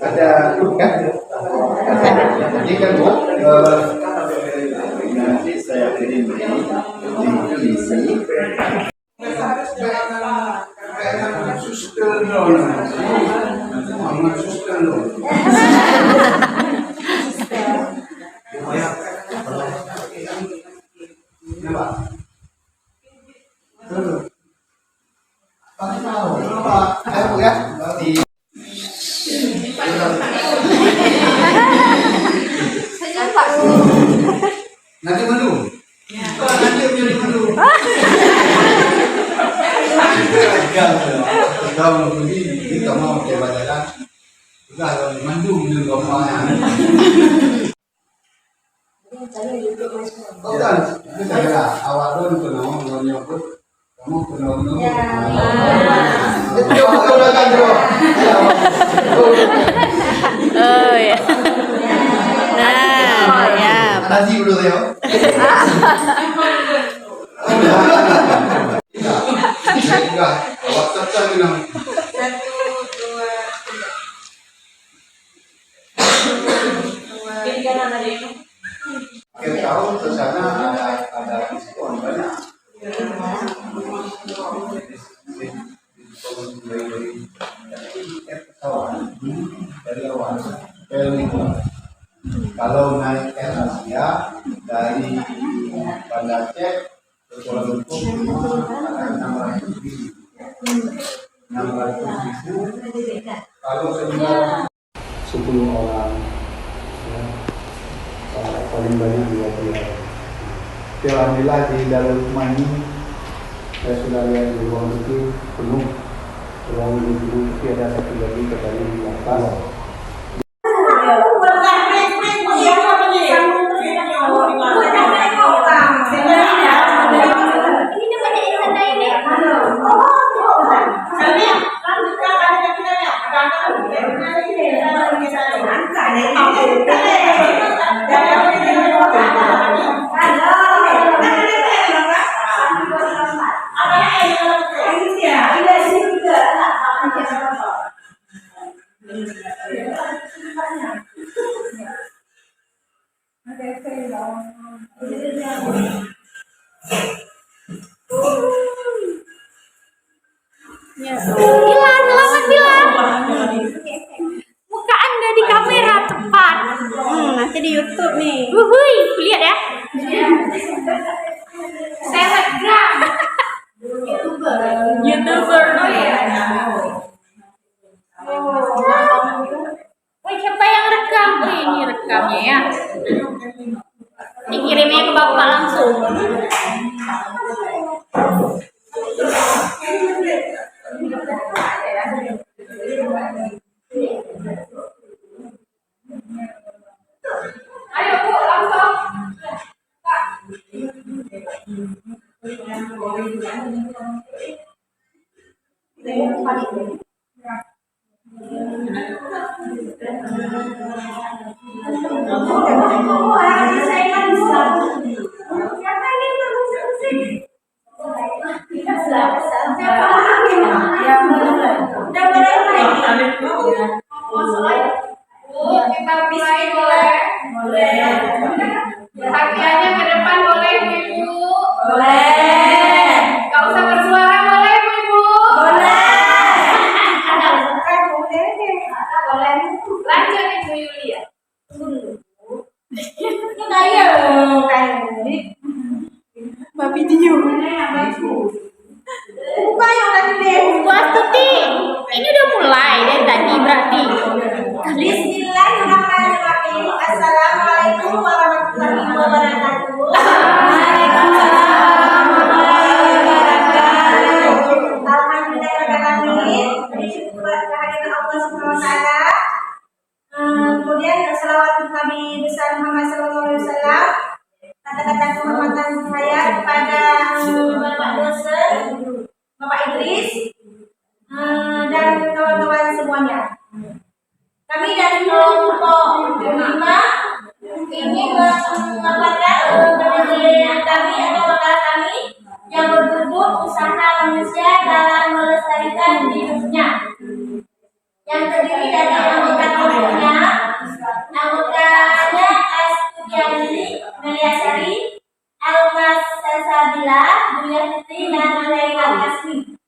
Ada kan? Jadi kan Bu, nanti saya kirim di sini. Nanti menu. Nanti menjadi menu. Kalau begini kita mau jalan-jalan, kita harus mendung dengan rumahnya. Bukan, itu saya awal dulu penuh menyebut kamu penuh. Itu udah kan bro. Oh ya. Nah, ya. Nasi dulu ya. Enggak, awak tetap minum. 1, 2, 3. Akhir tahun ke sana ada diskon banyak. Dari awal kalau naik Air Asia dari Bandar Aceh ke Kuala Lumpur ada 600.000. Kalau sebenarnya 10 orang ya, paling banyak 20 orang. Alhamdulillah di dalam rumah ini saya sudah lihat di ruang itu penuh. Ruang itu ada satu lagi katanya di atas. Bilang, selamat bilang. Muka Anda di kamera tepat. Nanti di YouTube nih. Wuhui, lihat ya. Selebgram. YouTuber. Oh ya. Wih, siapa yang rekam? Wih, ini rekamnya ya. Dikirimnya ke bapak langsung. Ayo Bu, langsung. Kita mulai boleh. Hatiannya ke depan boleh Ibu. Boleh. Gak usah bersuara boleh Ibu. Boleh. Boleh. Lanjut Ibu Yulia. Mbak video. Buka yang tadi deh. Bu Astuti, ini udah mulai dari tadi berarti. Bismillahirrahmanirrahim. Assalamualaikum warahmatullahi wabarakatuh. Waalaikumsalam warahmatullahi wabarakatuh. Alhamdulillahirrahmanirrahim. Bersyukur kehadiran Allah Subhanahu wa taala. Kemudian salawat Nabi besar Muhammad sallallahu alaihi wasallam. Kata-kata kehormatan saya kepada Bapak dosen, Bapak Idris, dan kawan-kawan semuanya. Kami dari kelompok 5 ini mengamalkan penelitian kami atau makalah kami yang berjudul usaha manusia dalam melestarikan hidupnya, yang terdiri dari anggota kelompoknya, anggotanya Astudiani, Meliasari, Almas Salsabila, Buya Fitri, dan Malaika Kasmi.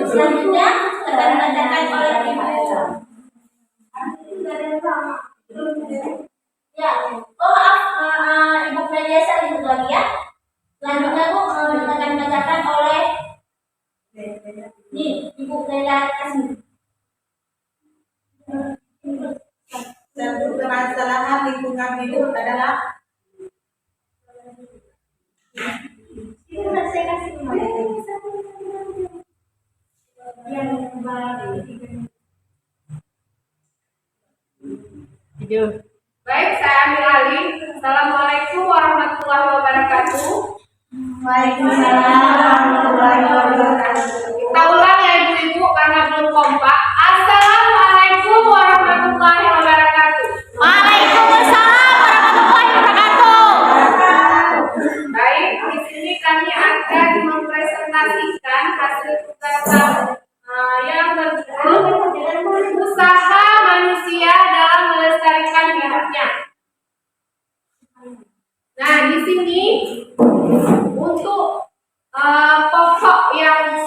Selanjutnya akan dibacakan oleh Ibu. Ya, maaf, Ibu Meliasari itu lagi ya. Selanjutnya Bu akan dibacakan oleh Ibu Malaika Kasmi. Satu permasalahan lingkungan hidup adalah Saya kasih yang Baik, saya ambil alih. Assalamualaikum warahmatullahi wabarakatuh. Waalaikumsalam warahmatullahi wabarakatuh. Kita ulang ya ibu-ibu karena belum kompak. Assalamualaikum warahmatullahi wabarakatuh. Waalaikumsalam warahmatullahi wabarakatuh. Baik, di sini kami akan mempresentasikan hasil tugas yang berjudul usaha manusia dalam melestarikan hidupnya. Nah, di sini untuk pokok yang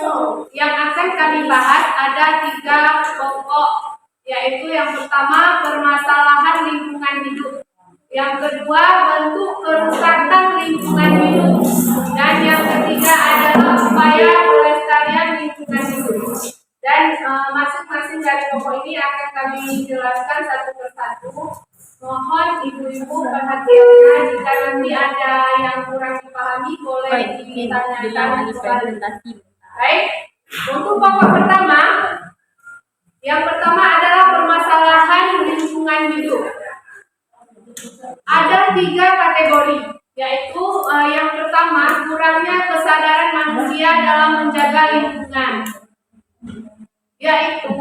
akan kami bahas ada 3 pokok, yaitu yang pertama permasalahan lingkungan hidup, yang kedua bentuk kerusakan lingkungan hidup, dan yang ketiga adalah upaya pelestarian lingkungan hidup. Dan masing-masing dari pokok ini akan kami jelaskan satu persatu. Mohon ibu-ibu perhatiannya, jika nanti ada yang kurang dipahami boleh ditanyakan kembali. Baik, untuk pokok pertama, yang pertama adalah permasalahan lingkungan hidup. Ada 3 kategori, yaitu yang pertama kurangnya kesadaran manusia dalam menjaga lingkungan, yaitu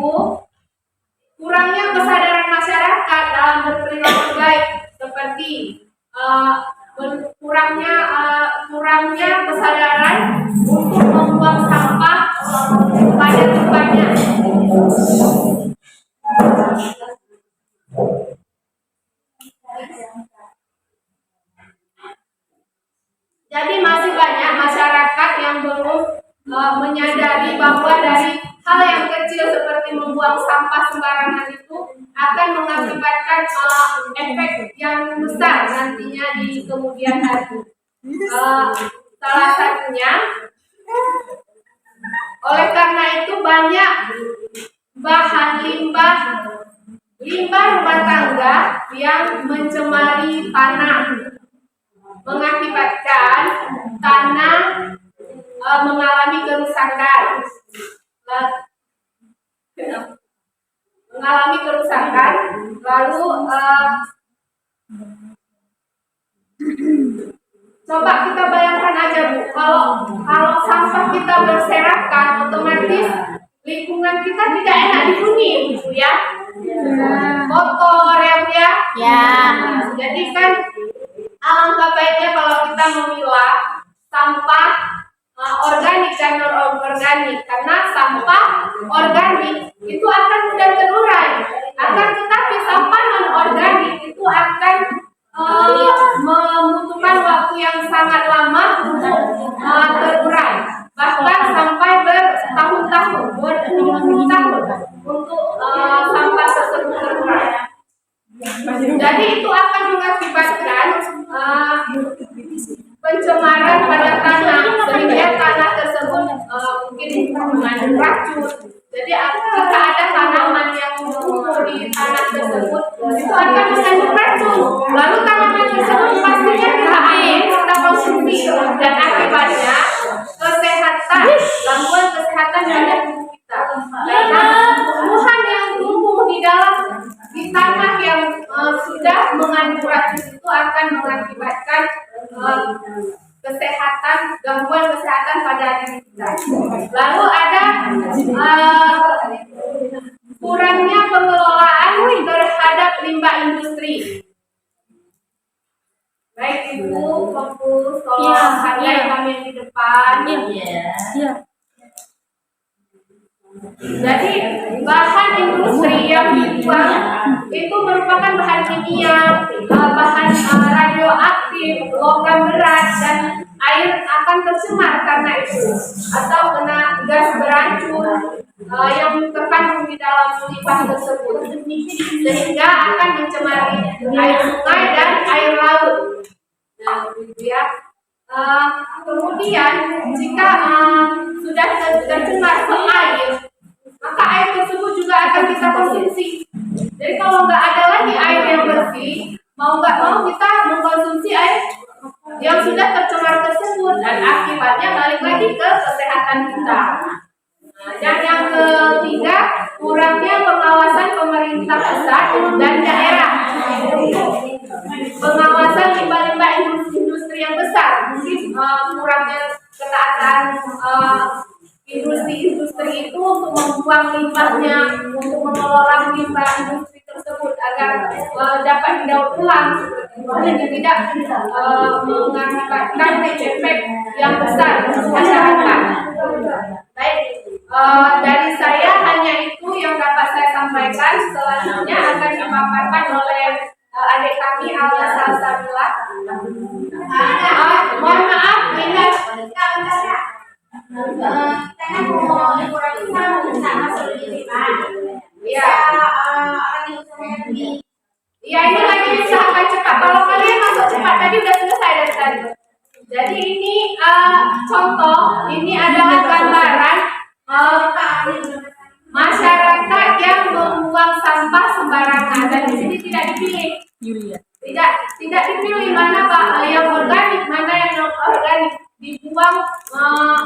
kurangnya kesadaran masyarakat dalam berperilaku baik, seperti kurangnya kesadaran untuk membuang sampah pada tempatnya. Jadi masih banyak masyarakat yang belum menyadari bahwa dari hal yang kecil seperti membuang sampah sembarangan itu akan mengakibatkan efek yang besar nantinya di kemudian hari. Salah satunya, oleh karena itu banyak bahan limbah rumah tangga yang mencemari tanah, mengakibatkan tanah mengalami kerusakan. Lalu coba kita bayangkan aja Bu, kalau sampah kita berserakan, otomatis lingkungan kita tidak enak dihuni Bu ya. Kotor ya Bu ya. Jadi kan alangkah baiknya kalau kita memilah sampah organik dan non-organik, karena sampah organik itu akan mudah terurai, akan tetapi sampah non-organik itu akan membutuhkan waktu yang sangat lama untuk terurai, bahkan sampai bertahun-tahun, berpuluh-puluh tahun untuk sampah tersebut terurai. Jadi itu akan mengakibatkan pencemaran pada tanah, sehingga tanah tersebut mungkin mengandung racun. Jadi jika ada tanaman yang tumbuh di tanah tersebut, itu akan mengandung racun. Lalu tanaman tersebut pastinya tidak akan kita konsumsi, dan akibatnya gangguan kesehatan pada tubuh kita. Karena tumbuhan yang tumbuh di tanah yang sudah mengandung racun itu akan mengakibatkan gangguan kesehatan pada diri kita. Lalu ada kurangnya pengelolaan limbah industri. Baik Ibu, fokus tolong hargai kami yang di depan. Jadi bahan industri yang dibuang itu merupakan bahan kimia, bahan radioaktif, logam berat, dan air akan tercemar karena itu, atau kena gas beracun yang terkandung di dalam limbah tersebut, sehingga akan mencemari air sungai dan air laut. Nah, gitu ya. Kemudian jika sudah tercemar ke air, maka air tersebut juga akan kita konsumsi. Jadi kalau nggak ada lagi air yang bersih, mau nggak mau kita mengkonsumsi air yang sudah tercemar tersebut, dan akibatnya balik lagi ke kesehatan kita. Dan yang ketiga, kurangnya pengawasan pemerintah pusat dan daerah. Pengawasan limbah-limbah industri yang besar, mungkin kurangnya ketaatan industri itu untuk membuang limbahnya, untuk mengelola limbah industri tersebut agar dapat didaur ulang, dan tidak mengakibatkan efek yang besar untuk masyarakat. Baik, dari saya hanya itu yang dapat saya sampaikan. Selanjutnya akan dipaparkan oleh adik kami Alda Salsabila. Mohon maaf, ini karena mau kurang bisa masuk di Pak. ya, Akan diusahakan lebih. ya ini lagi diusahakan cepat. Kalau kalian masuk cepat tadi udah selesai dari tadi. Jadi ini contoh, ini adalah gambaran masyarakat yang membuang sampah sembarangan, dan di sini tidak dipilih. Tidak dipilih mana Pak yang organik, mana yang non organik, dibuang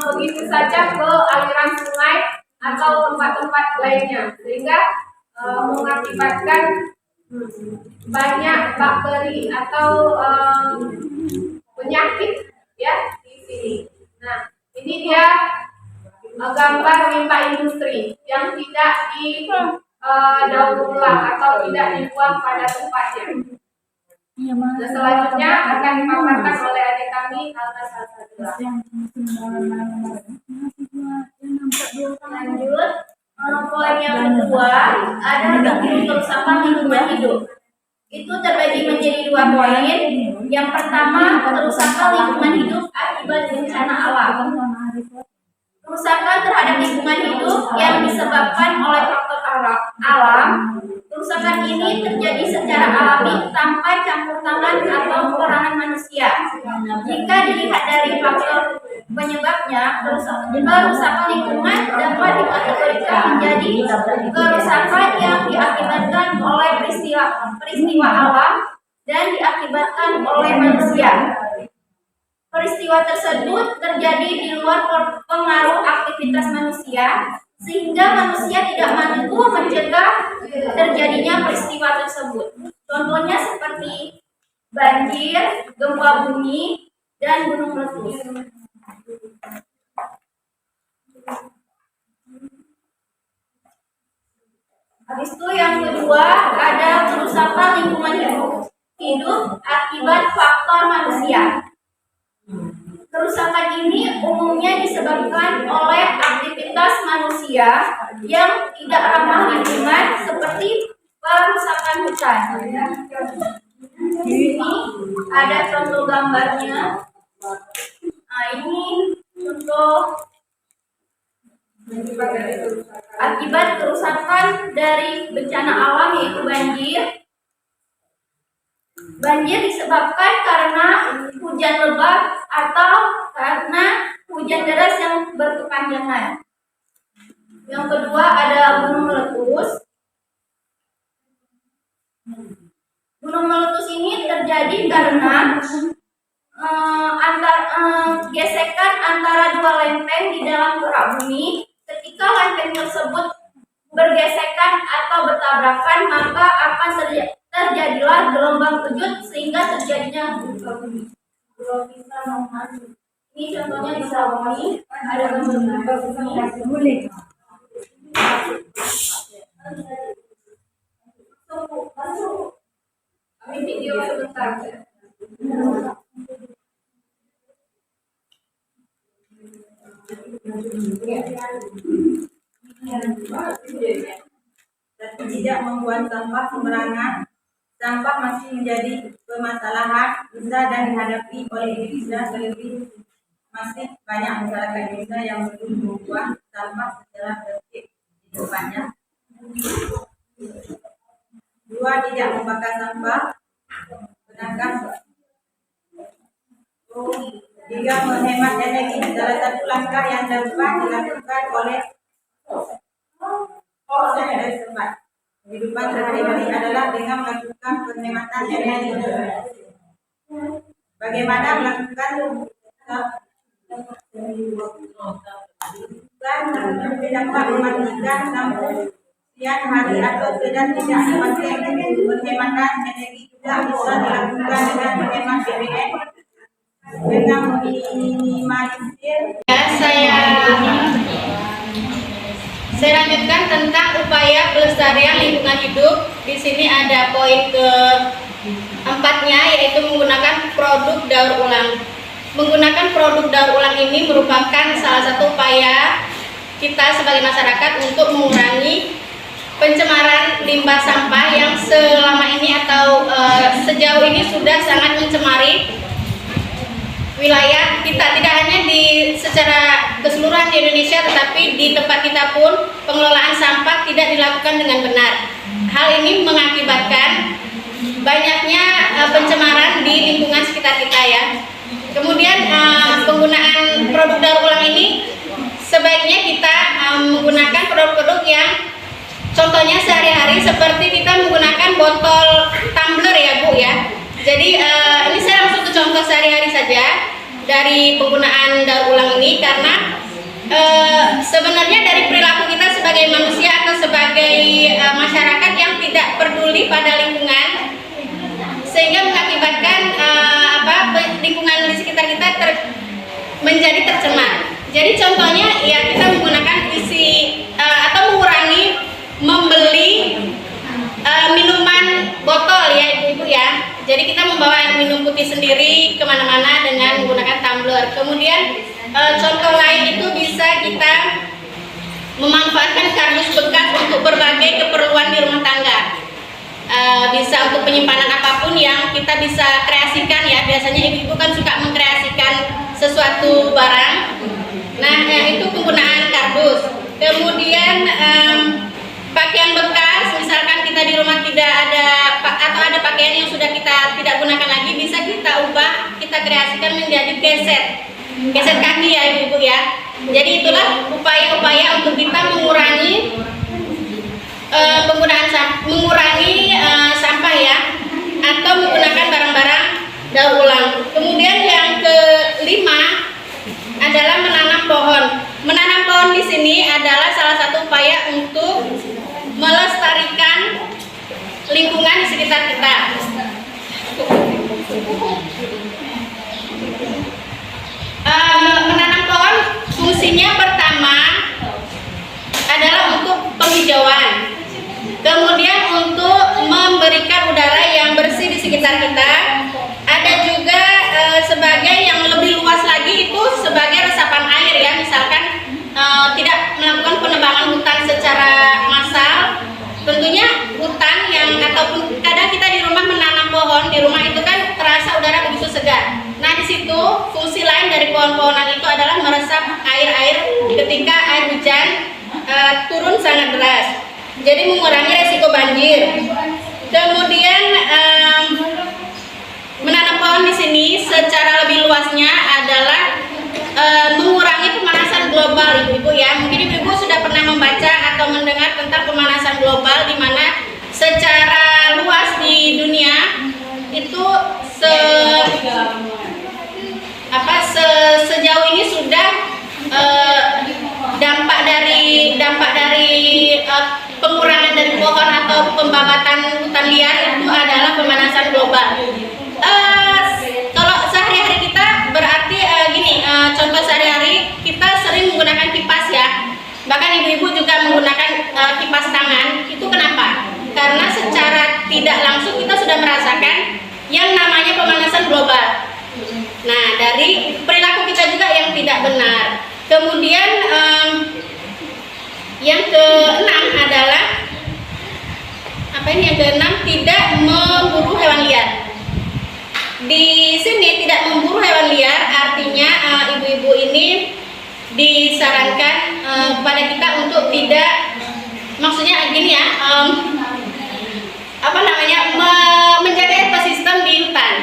begitu saja ke aliran sungai atau tempat-tempat lainnya, sehingga mengakibatkan banyak bakteri atau penyakit ya di sini. Nah, ini dia gambar limbah industri yang tidak daur ulang atau tidak dibuang pada tempatnya. Dan selanjutnya akan dipaparkan oleh adik kami Alda Salsabila. Lanjut, poin yang kedua ada tentang kerusakan lingkungan hidup. Itu terbagi menjadi 2 poin. Yang pertama, kerusakan lingkungan hidup akibat bencana alam. Kerusakan terhadap lingkungan hidup yang disebabkan oleh faktor alam. Kerusakan ini terjadi secara alami tanpa campur tangan atau peranan manusia. Jika dilihat dari faktor penyebabnya, kerusakan lingkungan dapat dikategorikan menjadi kerusakan yang diakibatkan oleh peristiwa alam dan diakibatkan oleh manusia. Peristiwa tersebut terjadi di luar pengaruh aktivitas manusia, sehingga manusia tidak mampu mencegah terjadinya peristiwa tersebut. Contohnya seperti banjir, gempa bumi, dan gunung meletus. Habis itu yang kedua ada kerusakan lingkungan hidup akibat faktor manusia. Kerusakan ini umumnya disebabkan oleh aktivitas manusia yang tidak ramah lingkungan seperti perusakan hutan. Di sini ada contoh gambarnya. Nah, ini contoh akibat kerusakan dari bencana alam yaitu banjir. Banjir disebabkan karena hujan lebat atau karena hujan deras yang berkepanjangan. Yang kedua ada gunung meletus. Gunung meletus ini terjadi karena gesekan antara 2 lempeng di dalam kerak bumi. Ketika lempeng tersebut bergesekan atau bertabrakan, maka akan terjadilah gelombang kejut sehingga terjadinya gempa bumi. Ini contohnya di bumi, ada gempa bumi. Masuk. video sebentar. Dan tidak membuang sampah sembarangan. Sampah masih menjadi permasalahan besar dan dihadapi oleh Indonesia, terlebih masih banyak masyarakat Indonesia yang belum membuang sampah secara tertib di depannya. 2. Tidak membakar sampah. Benarkah? 3. Menghemat energi. Salah satu langkah yang dapat dilakukan oleh kehidupan sehari-hari adalah dengan melakukan penghematan energi. Bagaimana melakukan dapat mematikan lampu siang hari atau sedang tidak dipakai. Penghematan energi juga bisa dilakukan dengan menghemat BBM dengan meminimalisir. Saya lanjutkan tentang upaya pelestarian lingkungan hidup. Di sini ada poin keempatnya, yaitu menggunakan produk daur ulang. Menggunakan produk daur ulang ini merupakan salah satu upaya kita sebagai masyarakat untuk mengurangi pencemaran limbah sampah yang selama ini atau sejauh ini sudah sangat mencemari wilayah kita, tidak hanya secara keseluruhan di Indonesia, tetapi di tempat kita pun pengelolaan sampah tidak dilakukan dengan benar. Hal ini mengakibatkan banyaknya pencemaran di lingkungan sekitar kita ya. Kemudian penggunaan produk daur ulang ini sebaiknya kita menggunakan produk-produk yang contohnya sehari-hari, seperti kita menggunakan botol tumbler ya Bu ya. Jadi ini saya langsung ke contoh sehari-hari saja dari penggunaan daur ulang ini, karena sebenarnya dari perilaku kita sebagai manusia atau sebagai masyarakat yang tidak peduli pada lingkungan, sehingga mengakibatkan lingkungan di sekitar kita menjadi tercemar. Jadi contohnya ya kita menggunakan atau mengurangi membeli minuman botol ya Ibu ya. Jadi kita membawa air minum putih sendiri kemana-mana dengan menggunakan tumbler. Kemudian contoh lain itu bisa kita memanfaatkan kardus bekas untuk berbagai keperluan di rumah tangga. Bisa untuk penyimpanan apapun yang kita bisa kreasikan ya. Biasanya ibu-ibu kan suka mengkreasikan sesuatu barang. Nah itu penggunaan kardus. Kemudian pakaian bekas, misalkan kita di rumah tidak ada atau ada pakaian yang sudah kita tidak gunakan lagi, bisa kita ubah, kita kreasikan menjadi keset kaki ya ibu ya. Jadi itulah upaya-upaya untuk kita mengurangi mengurangi sampah ya, atau menggunakan barang-barang daur ulang. Kemudian yang kelima adalah menanam pohon. Menanam pohon di sini adalah salah satu upaya untuk melestarikan lingkungan di sekitar kita. Menanam pohon fungsinya pertama adalah untuk penghijauan, kemudian untuk memberikan udara yang bersih di sekitar kita. Ada juga sebagai yang lebih luas lagi itu sebagai resapan air ya, misalkan tidak melakukan penebangan hutan secara massal. Tentunya hutan yang ataupun kadang kita di rumah menanam pohon, di rumah itu kan terasa udara begitu segar. Nah di situ fungsi lain dari pohon-pohonan itu adalah meresap air-air ketika air hujan turun sangat deras, jadi mengurangi resiko banjir. Kemudian menanam pohon di sini secara lebih luasnya adalah mengurangi pemanasan global ibu-ibu ya. Mungkin ibu-ibu sudah pernah membaca atau mendengar tentang pemanasan global, di mana secara luas di dunia itu sejauh ini sudah dampak dari pengurangan dari pohon atau pembabatan hutan liar itu adalah pemanasan global. Kalau sehari-hari kita berarti contoh sehari-hari kita sering menggunakan kipas ya, bahkan ibu-ibu juga menggunakan kipas tangan. Itu kenapa? Karena secara tidak langsung kita sudah merasakan yang namanya pemanasan global. Nah, dari perilaku kita juga yang tidak benar. Kemudian yang keenam adalah yang keenam, tidak memburu hewan liar. Di sini tidak memburu hewan liar artinya ibu-ibu ini disarankan kepada kita untuk tidak, maksudnya gini ya, menjaga ekosistem di hutan.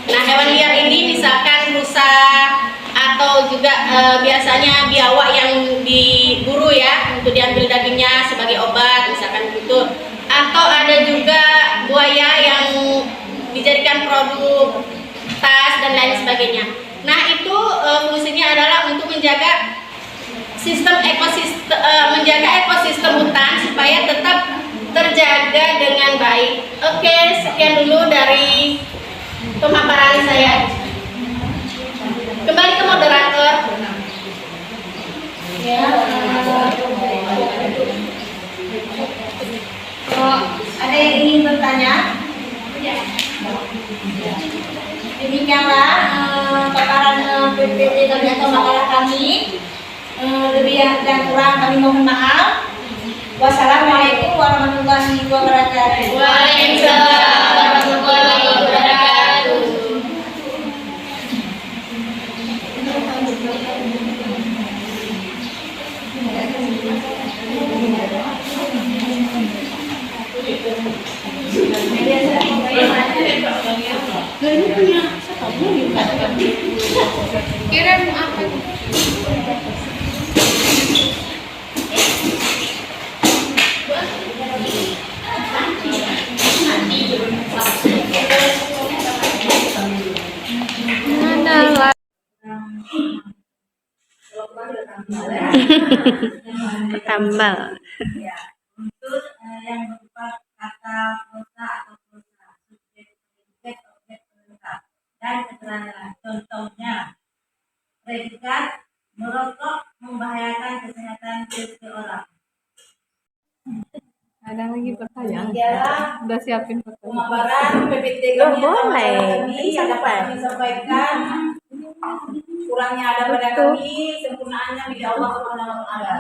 Nah, hewan liar ini misalkan rusa atau juga biasanya biawak yang diburu ya untuk diambil dagingnya sebagai obat misalkan begitu, atau ada juga buaya yang dijadikan produk tas dan lain sebagainya. Nah, itu fungsinya adalah untuk menjaga menjaga ekosistem hutan supaya tetap terjaga dengan baik. Oke, sekian dulu dari pemaparan saya. Kembali ke moderator. Ya, ada yang ingin bertanya? Demikianlah paparan PPT kami atau makalah kami. Lebih dan kurang kami mohon maaf. Wassalamualaikum warahmatullahi wabarakatuh. Waalaikumsalam warahmatullahi wabarakatuh. Kirim apa? Tambal. Ya, untuk yang berupa kata prosa atau prosa, subjek, objek pelengkap, dan keterangan. Contohnya, predikat merokok membahayakan kesehatan seseorang. Ada lagi pertanyaan? Ya, Udah siapin pertanyaan. pemaparan PPT kami yang dapat kami sampaikan. Kurangnya ada pada kami, sempurnaannya di Allah Subhanahu wa taala.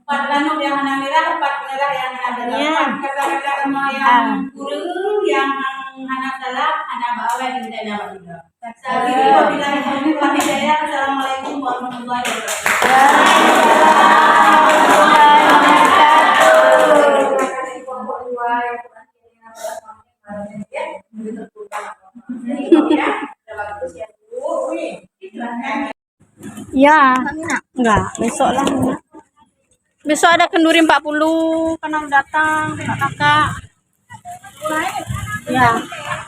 4 danau yang hana merah, 4 merah yang hana darah, 4 kata-kata semua yang kurang, yang hana salah, hana bawah di dalam juga. Assalamualaikum warahmatullahi wabarakatuh. Ya, enggak, besok lah. Besok ada kenduri 40 karena datang kakak. Ya,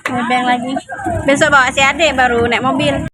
nebeng lagi. Besok bawa si adik baru naik mobil.